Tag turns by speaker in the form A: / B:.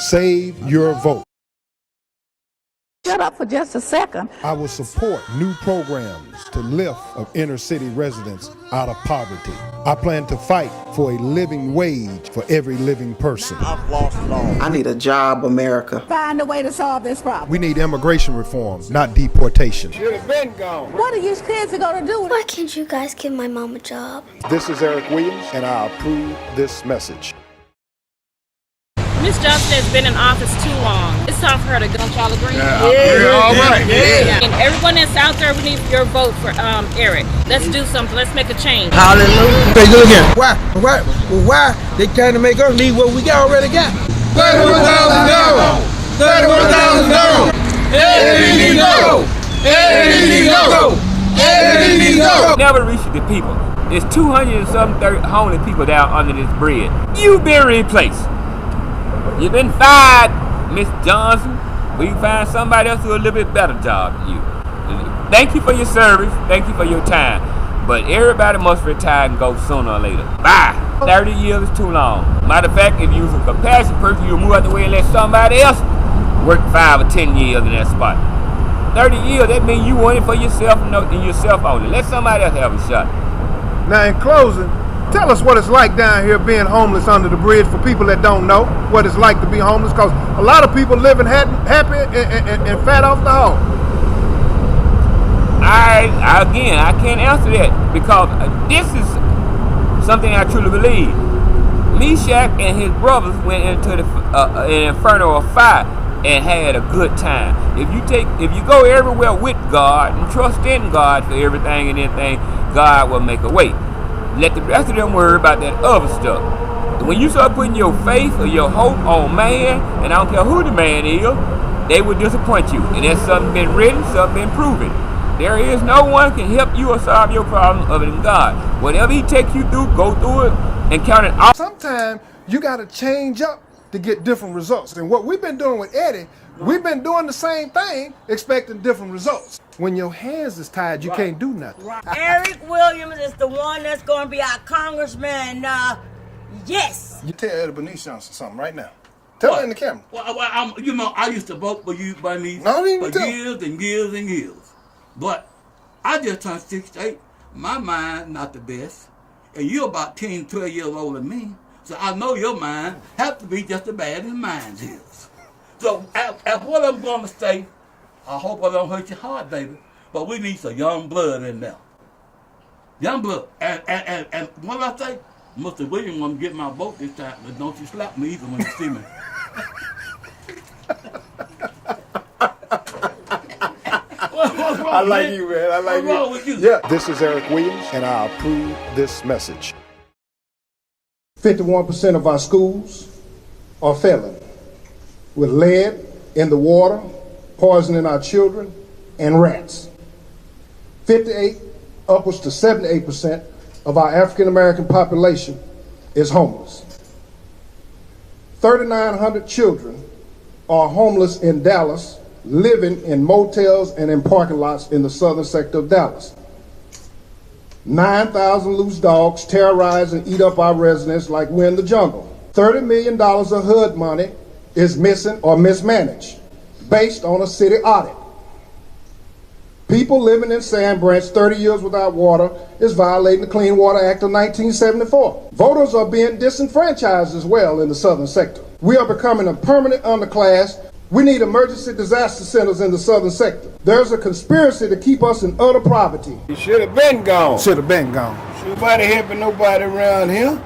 A: Save your vote.
B: Shut up for just a second.
A: I will support new programs to lift of inner city residents out of poverty. I plan to fight for a living wage for every living person.
C: I've lost it all.
D: I need a job, America.
B: Find a way to solve this problem.
A: We need immigration reform, not deportation.
C: Should have been gone.
B: What are you kids going to do?
E: Why can't you guys give my mom a job?
A: This is Eric Williams, and I approve this message.
F: Ms. Johnson has been in office too long. It's time for her to go. Don't y'all agree?
C: All right.
F: Yeah. And everyone that's out there, we need your vote for Eric. Let's do something. Let's make a change.
G: Hallelujah. Say good again. Why they trying to make us leave what we already got? $31,000. $31,000. Everything go. Everything go. Everything go.
H: Never reach the people. There's 200 and some homeless people down under this bridge. You've been replaced. You've been fired, Miss Johnson. We find somebody else who do a little bit better job than you. Thank you for your service. Thank you for your time. But everybody must retire and go sooner or later. Bye. 30 years is too long. Matter of fact, if you was a compassionate person, you'll move out the way and let somebody else work 5 or 10 years in that spot. 30 years, that means you want it for yourself and yourself only. Let somebody else have a shot.
I: Now, in closing, tell us what it's like down here being homeless under the bridge for people that don't know what it's like to be homeless, because a lot of people living happy and fat off the hog.
H: I can't answer that because this is something I truly believe. Meshach and his brothers went into an inferno of fire and had a good time. If you go everywhere with God and trust in God for everything and anything, God will make a way. Let the rest of them worry about that other stuff. And when you start putting your faith or your hope on man, and I don't care who the man is, they will disappoint you. And that's something been written, something been proven. There is no one can help you or solve your problem other than God. Whatever he takes you through, go through it and count it off.
I: Sometimes you got to change up to get different results. And what we've been doing with Eddie, we've been doing the same thing, expecting different results. When your hands is tied, you can't do nothing.
J: Eric Williams is the one that's going to be our congressman. Yes.
I: You tell Eddie Bernice Johnson something right now. Tell her in the camera.
K: Well, I used to vote for you, Bernice,
I: No,
K: for years and years and years. But I just turned 68. My mind not the best. And you're about 10, 12 years older than me. So I know your mind has to be just as bad as mine is. So at what I'm going to say, I hope I don't hurt your heart, baby. But we need some young blood in there. Young blood. And what I say, Mr. Williams want to get my vote this time, but don't you slap me either when you see me.
I: I like you, man. I like
K: What's wrong with you?
I: Yeah.
A: This is Eric Williams, and I approve this message.
I: 51% of our schools are failing with lead in the water, poisoning our children, and rats. 58, upwards to 78% of our African American population is homeless. 3,900 children are homeless in Dallas, living in motels and in parking lots in the southern sector of Dallas. 9,000 loose dogs terrorize and eat up our residents like we're in the jungle. $30 million of HUD money is missing or mismanaged based on a city audit. People living in Sand Branch 30 years without water is violating the Clean Water Act of 1974. Voters are being disenfranchised as well in the southern sector. We are becoming a permanent underclass. We need emergency disaster centers in the southern sector. There's a conspiracy to keep us in utter poverty.
C: He should have been gone.
I: Should have been gone.
C: Nobody helping nobody around here.